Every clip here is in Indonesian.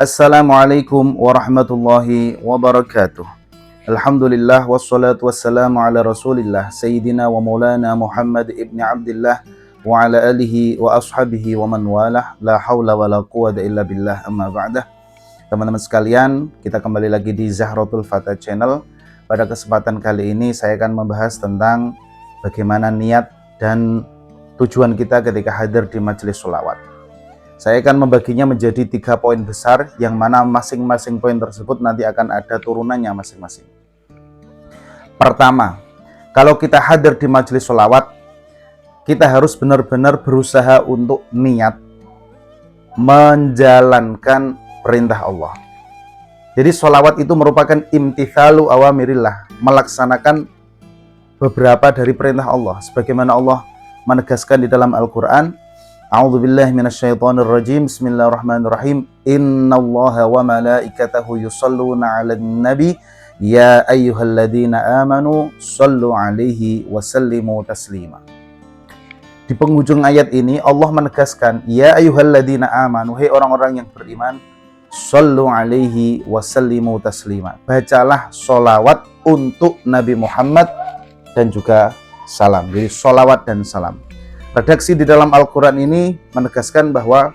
Assalamualaikum warahmatullahi wabarakatuh. Alhamdulillah wassalatu wassalamu ala rasulillah Sayyidina wa maulana Muhammad ibn Abdillah wa ala alihi wa ashabihi wa man walah. La hawla wa la quwwata illa billah, amma ba'dah. Teman-teman sekalian, kita kembali lagi di Zahratul Fatah Channel. Pada kesempatan kali ini saya akan membahas tentang bagaimana niat dan tujuan kita ketika hadir di majelis sholawat. Saya akan membaginya menjadi 3 poin besar, yang mana masing-masing poin tersebut nanti akan ada turunannya masing-masing. Pertama, kalau kita hadir di majelis sholawat, kita harus benar-benar berusaha untuk niat menjalankan perintah Allah. Jadi sholawat itu merupakan imtithalu awamirillah, melaksanakan beberapa dari perintah Allah. Sebagaimana Allah menegaskan di dalam Al-Quran, A'udzubillahi minasyaitonirrajim. Bismillahirrahmanirrahim. Innallaha wa malaikatahu yusholluna 'alan nabi ya ayyuhalladzina amanu shallu 'alaihi wa sallimu taslima. Di penghujung ayat ini Allah menegaskan, ya ayyuhalladzina amanu, hai orang-orang yang beriman, shallu 'alaihi wa sallimu taslima. Bacalah sholawat untuk Nabi Muhammad dan juga salam. Jadi sholawat dan salam. Redaksi di dalam Al-Quran ini menegaskan bahwa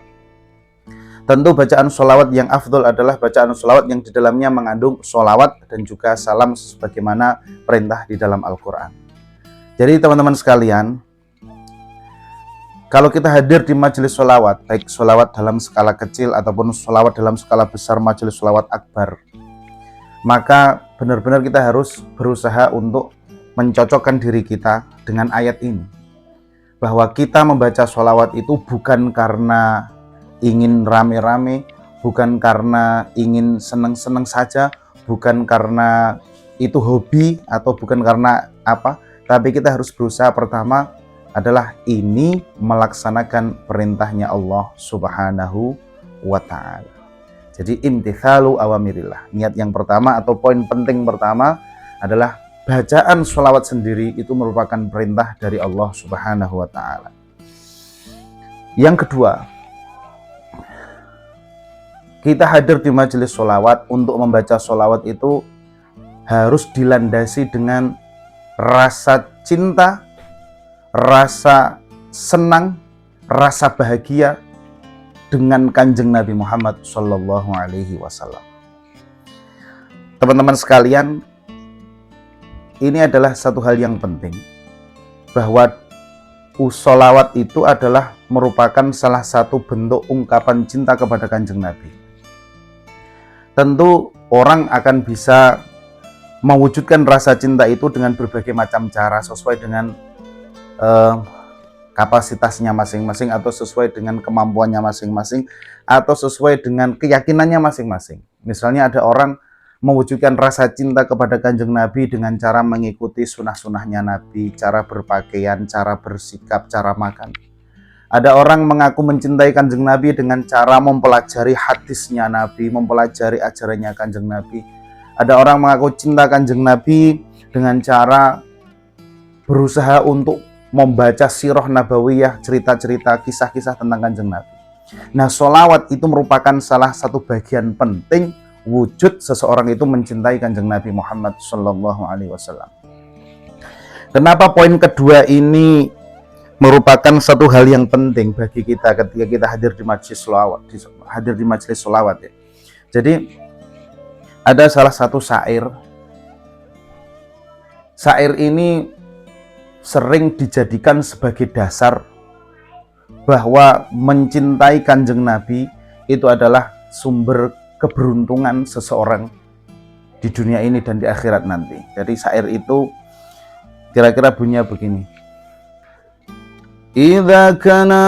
tentu bacaan sholawat yang afdol adalah bacaan sholawat yang di dalamnya mengandung sholawat dan juga salam sebagaimana perintah di dalam Al-Quran. Jadi teman-teman sekalian, kalau kita hadir di majelis sholawat, baik sholawat dalam skala kecil ataupun sholawat dalam skala besar majelis sholawat akbar, maka benar-benar kita harus berusaha untuk mencocokkan diri kita dengan ayat ini. Bahwa kita membaca sholawat itu bukan karena ingin rame-rame, bukan karena ingin seneng-seneng saja, bukan karena itu hobi, atau bukan karena apa, tapi kita harus berusaha pertama adalah ini melaksanakan perintahnya Allah subhanahu wa ta'ala. Jadi imtithalu awamirillah. Niat yang pertama atau poin penting pertama adalah bacaan sholawat sendiri itu merupakan perintah dari Allah subhanahu wa ta'ala. Yang kedua, kita hadir di majelis sholawat. Untuk membaca sholawat itu harus dilandasi dengan rasa cinta, rasa senang, rasa bahagia dengan kanjeng Nabi Muhammad Sallallahu Alaihi Wasallam. Teman-teman sekalian, ini adalah satu hal yang penting, bahwa sholawat itu adalah merupakan salah satu bentuk ungkapan cinta kepada kanjeng Nabi. Tentu orang akan bisa mewujudkan rasa cinta itu dengan berbagai macam cara, sesuai dengan kapasitasnya masing-masing, atau sesuai dengan kemampuannya masing-masing, atau sesuai dengan keyakinannya masing-masing. Misalnya ada orang mewujudkan rasa cinta kepada kanjeng Nabi dengan cara mengikuti sunnah-sunnahnya Nabi, cara berpakaian, cara bersikap, cara makan. Ada orang mengaku mencintai kanjeng Nabi dengan cara mempelajari hadisnya Nabi, mempelajari ajarannya kanjeng Nabi. Ada orang mengaku cinta kanjeng Nabi dengan cara berusaha untuk membaca sirah nabawiyah, cerita-cerita, kisah-kisah tentang kanjeng Nabi. Nah, sholawat itu merupakan salah satu bagian penting wujud seseorang itu mencintai kanjeng Nabi Muhammad Sallallahu Alaihi Wasallam. Kenapa poin kedua ini merupakan satu hal yang penting bagi kita ketika kita hadir di majelis sholawat, ya. Jadi ada salah satu syair ini sering dijadikan sebagai dasar bahwa mencintai kanjeng Nabi itu adalah sumber keberuntungan seseorang di dunia ini dan di akhirat nanti. Jadi syair itu kira-kira bunyinya begini. Idza kana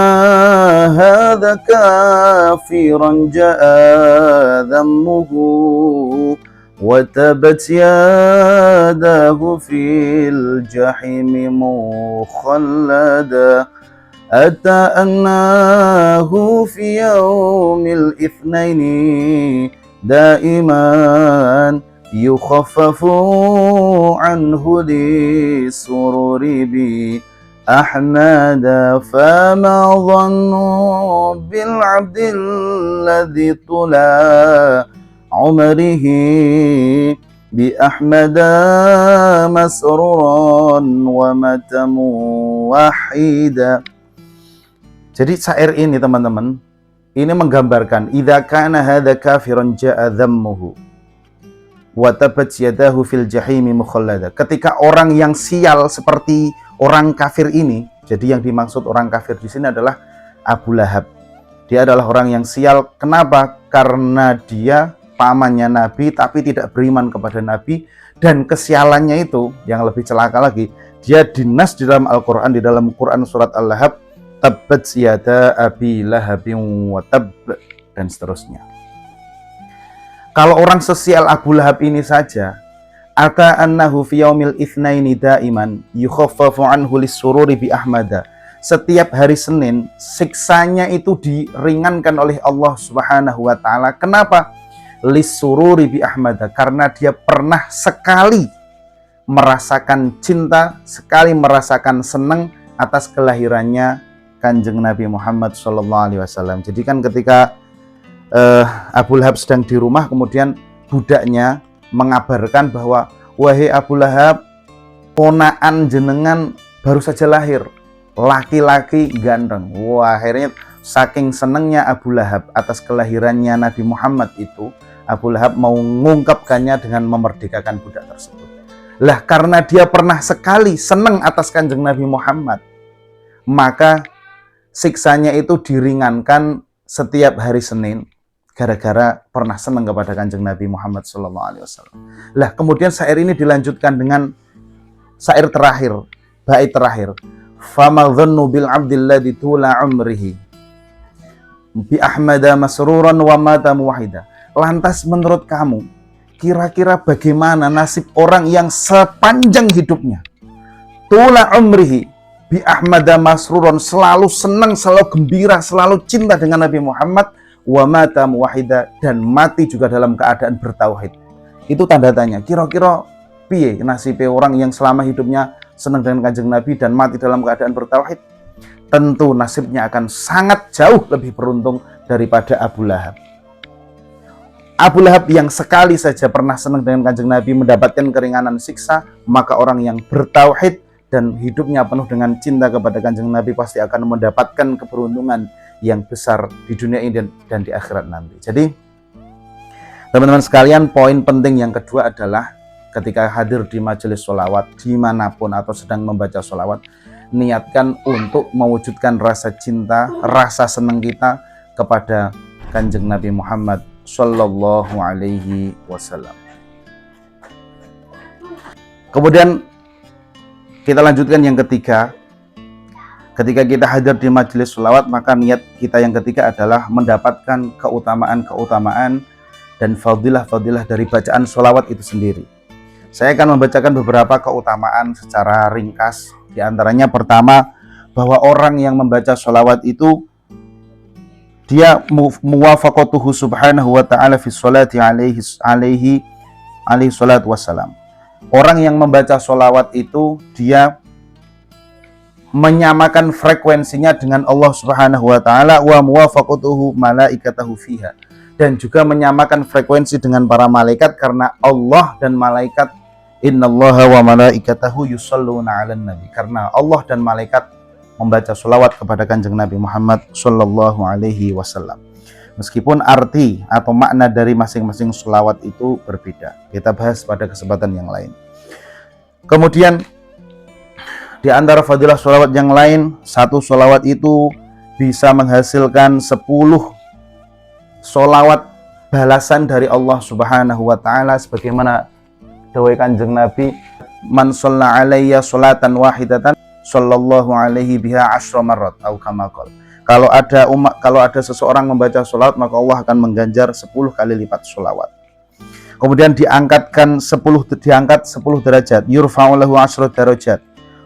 hadza kafiran jaa dhammuhu wa tabat yadahu fil jahimi mukhallada Ata annahu fi yaumil itsnaini daiman yukhaffafu anhu li sururi bi أحمد فما ظن بالعبد الذي طلع عمره بأحمد مسرورا ومات موحدا. Jadi syair ini teman-teman, ini menggambarkan idza kana hadza kafiran ja'a dhammuhu wa tabat yadahu fil jahimi mukhallada. Ketika orang yang sial seperti orang kafir ini, jadi yang dimaksud orang kafir di sini adalah Abu Lahab. Dia adalah orang yang sial. Kenapa? Karena dia pamannya Nabi tapi tidak beriman kepada Nabi, dan kesialannya itu yang lebih celaka lagi, dia dinas di dalam Al-Qur'an, di dalam Quran surat Al-Lahab, tabbat yada abi lahabin wa tabb, dan seterusnya. Kalau orang sesial Abu Lahab ini saja, ata annahu fi yaumil itsnaini daiman yukhaffafu anhu lis-sururi bi ahmada. Setiap hari Senin siksanya itu diringankan oleh Allah Subhanahu wa taala. Kenapa? Lis-sururi bi ahmada, karena dia pernah sekali merasakan cinta, sekali merasakan senang atas kelahirannya Kanjeng Nabi Muhammad SAW. Jadi kan ketika Abu Lahab sedang di rumah, kemudian budaknya mengabarkan bahwa, wahai Abu Lahab, ponaan jenengan baru saja lahir, laki-laki ganteng. Wah, akhirnya saking senangnya Abu Lahab atas kelahirannya Nabi Muhammad itu, Abu Lahab mau mengungkapkannya dengan memerdekakan budak tersebut. Lah, karena dia pernah sekali senang atas Kanjeng Nabi Muhammad, maka siksanya itu diringankan setiap hari Senin gara-gara pernah senang kepada Kanjeng Nabi Muhammad SAW. Lah, kemudian syair ini dilanjutkan dengan syair terakhir, bait terakhir. Fama dhannu bil abdil ladzi tula umrihi bi ahmada masruran wa mata muwahhida. Lantas menurut kamu, kira-kira bagaimana nasib orang yang sepanjang hidupnya tula umrihi bi ahmada masruran, selalu senang, selalu gembira, selalu cinta dengan Nabi Muhammad, wa mata muwahhida, dan mati juga dalam keadaan bertauhid. Itu tanda tanya, kira-kira piye nasib orang yang selama hidupnya senang dengan Kanjeng Nabi dan mati dalam keadaan bertauhid? Tentu nasibnya akan sangat jauh lebih beruntung daripada Abu Lahab. Abu Lahab yang sekali saja pernah senang dengan Kanjeng Nabi mendapatkan keringanan siksa, maka orang yang bertauhid dan hidupnya penuh dengan cinta kepada Kanjeng Nabi pasti akan mendapatkan keberuntungan yang besar di dunia ini dan di akhirat nanti. Jadi, teman-teman sekalian, poin penting yang kedua adalah ketika hadir di majelis sholawat, dimanapun atau sedang membaca sholawat, niatkan untuk mewujudkan rasa cinta, rasa senang kita kepada Kanjeng Nabi Muhammad Sallallahu Alaihi Wasallam. Kemudian kita lanjutkan yang ketiga. Ketika kita hadir di majelis sholawat, maka niat kita yang ketiga adalah mendapatkan keutamaan-keutamaan dan fadilah-fadilah dari bacaan sholawat itu sendiri. Saya akan membacakan beberapa keutamaan secara ringkas. Di antaranya pertama, bahwa orang yang membaca sholawat itu dia muwafaqatuhu subhanahu wa ta'ala fi sholati alaihi salatu wassalam. Orang yang membaca sholawat itu dia menyamakan frekuensinya dengan Allah Subhanahu wa taala, wa muwafaqatuhu malaikatahu fiha, dan juga menyamakan frekuensi dengan para malaikat, karena Allah dan malaikat, innallaha wa malaikatahu yusholluna 'alan nabi, karena Allah dan malaikat membaca sholawat kepada Kanjeng Nabi Muhammad sallallahu alaihi wasallam. Meskipun arti atau makna dari masing-masing sholawat itu berbeda, kita bahas pada kesempatan yang lain. Kemudian di antara fadilah sholawat yang lain, satu sholawat itu bisa menghasilkan 10 sholawat balasan dari Allah Subhanahu wa ta'ala, sebagaimana dawai Kanjeng Nabi, man shalla alayya sholatan wahidatan sallallahu alaihi biha 10 marrat atau kama qala. Kalau ada seseorang membaca sholawat, maka Allah akan mengganjar 10 kali lipat sholawat. Kemudian diangkat 10 derajat, yurfa'u lahu 10 derajat,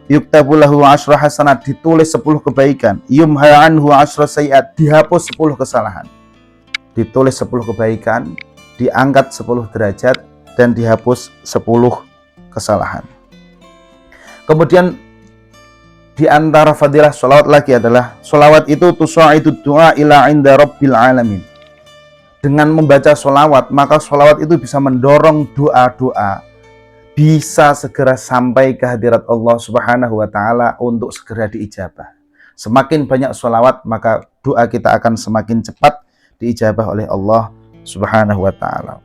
yuktabu lahu 10 hasanat, ditulis 10 kebaikan, yumha anhu 10 sayiat, dihapus 10 kesalahan. Ditulis 10 kebaikan, diangkat 10 derajat, dan dihapus 10 kesalahan. Kemudian Di antara fadilah sholawat lagi adalah sholawat itu tusaidu du'a ila inda rabbil alamin. Dengan membaca sholawat, maka sholawat itu bisa mendorong doa-doa bisa segera sampai ke hadirat Allah Subhanahu wa Ta'ala untuk segera diijabah. Semakin banyak sholawat, maka doa kita akan semakin cepat diijabah oleh Allah Subhanahu wa Ta'ala.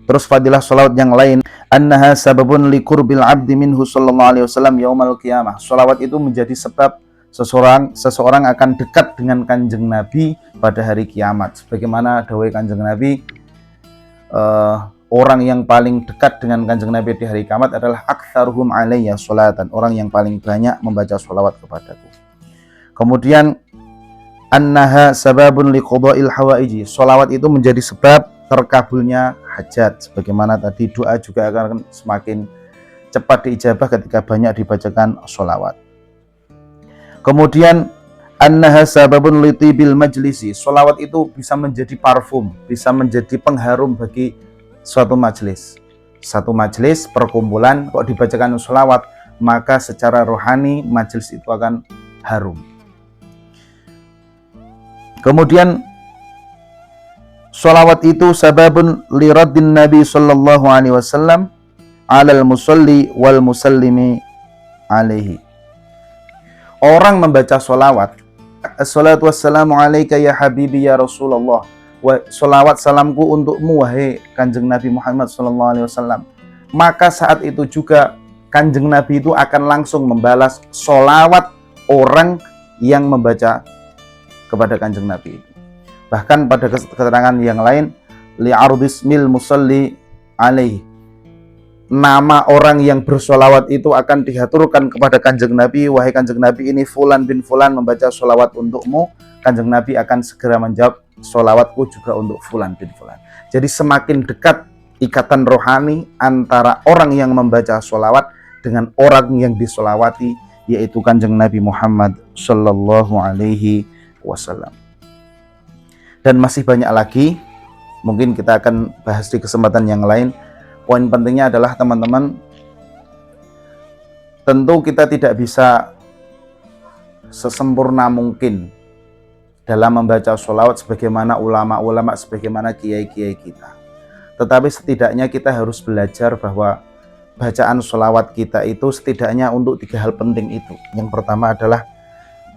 Terus fadilah sholawat yang lain, annaha sababun liqurbil abdi minhu sallallahu alaihi wasallam yaumal qiyamah. Sholawat itu menjadi sebab seseorang akan dekat dengan kanjeng Nabi pada hari kiamat. Sebagaimana dawai kanjeng Nabi, orang yang paling dekat dengan kanjeng Nabi di hari kiamat adalah aktsaruhum alayya sholatan, orang yang paling banyak membaca sholawat kepadaku. Kemudian annaha sababun liqada'il hawaiji. Sholawat itu menjadi sebab terkabulnya hajat. Sebagaimana tadi, doa juga akan semakin cepat diijabah ketika banyak dibacakan sholawat. Kemudian annaha sababun litibil majlisi. Sholawat itu bisa menjadi parfum, bisa menjadi pengharum bagi suatu majelis. Satu majelis perkumpulan kok dibacakan sholawat, maka secara rohani majelis itu akan harum. Kemudian sholawat itu sababun liraddin Nabi sallallahu alaihi wasallam alal musalli wal musallimi alaihi. Orang membaca sholawat, assalatu wassalamu alaika ya habibi ya Rasulullah, sholawat salamku untukmu wahai kanjeng Nabi Muhammad sallallahu alaihi wasallam, maka saat itu juga kanjeng Nabi itu akan langsung membalas sholawat orang yang membaca kepada kanjeng Nabi. Bahkan pada keterangan yang lain, li'ardismil musalli alaihi, nama orang yang bersolawat itu akan dihaturkan kepada kanjeng Nabi, wahai kanjeng Nabi, ini fulan bin fulan membaca solawat untukmu. Kanjeng Nabi akan segera menjawab, solawatku juga untuk fulan bin fulan. Jadi semakin dekat ikatan rohani antara orang yang membaca solawat dengan orang yang disolawati, yaitu kanjeng Nabi Muhammad sallallahu alaihi wasallam. Dan masih banyak lagi, mungkin kita akan bahas di kesempatan yang lain. Poin pentingnya adalah teman-teman, tentu kita tidak bisa sesempurna mungkin dalam membaca sholawat sebagaimana ulama-ulama, sebagaimana kiai-kiai kita. Tetapi setidaknya kita harus belajar bahwa bacaan sholawat kita itu setidaknya untuk 3 hal penting itu. Yang pertama adalah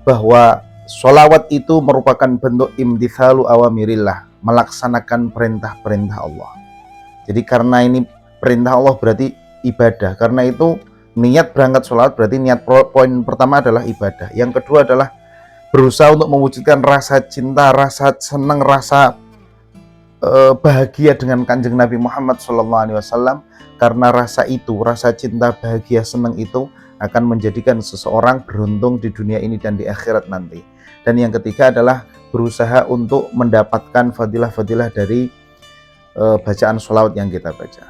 bahwa sholawat itu merupakan bentuk imtithalu awamirillah, melaksanakan perintah-perintah Allah. Jadi karena ini perintah Allah berarti ibadah. Karena itu niat berangkat sholawat berarti niat, poin pertama adalah ibadah. Yang kedua adalah berusaha untuk mewujudkan rasa cinta, rasa senang, rasa bahagia dengan kanjeng Nabi Muhammad SAW. Karena rasa itu, rasa cinta, bahagia, senang itu akan menjadikan seseorang beruntung di dunia ini dan di akhirat nanti. Dan yang ketiga adalah berusaha untuk mendapatkan fadilah-fadilah dari bacaan sholawat yang kita baca.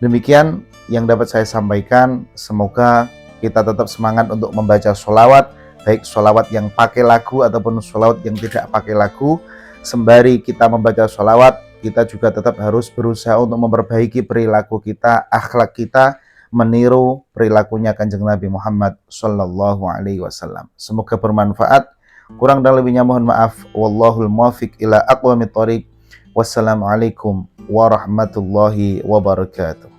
Demikian yang dapat saya sampaikan. Semoga kita tetap semangat untuk membaca sholawat, baik sholawat yang pakai lagu ataupun sholawat yang tidak pakai lagu. Sembari kita membaca sholawat, kita juga tetap harus berusaha untuk memperbaiki perilaku kita, akhlak kita, meniru perilakunya kanjeng Nabi Muhammad sallallahu alaihi wasallam. Semoga bermanfaat. Kurang dan lebihnya mohon maaf. Wallahul muwaffiq ila aqwamit thoriq. Wassalamualaikum warahmatullahi wabarakatuh.